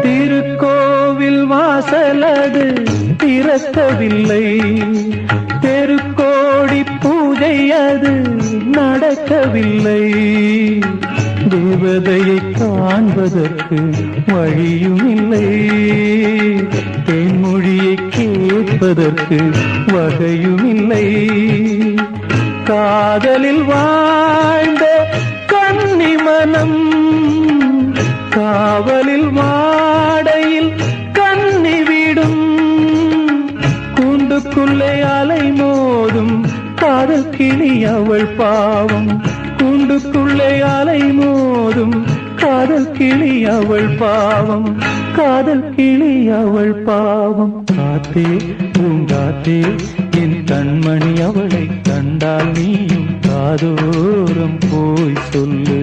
திருக்கோவில் வாசலது திறக்கவில்லை, தெருக்கோடி பூஜை அது நடக்கவில்லை. தேவதையை காண்பதற்கு வழியும் இல்லை, தேன்மொழியை கேட்பதற்கு வகையும் இல்லை. காதலில் வாழ்ந்த கன்னி மனம் காவலில் மாடையில் கன்னி விடும். கூண்டுக்குள்ளே அலை மோதும் காதல் கிளி அவள் பாவம், கூண்டுக்குள்ளே அலை மோதும் காதல் கிளி அவள் பாவம், காதல் கிளி அவள் பாவம். காத்தே பூங்காத்தே என் கண்மணி அவளை கண்டால் நீயும் காதோரம் போய் சொல்லு.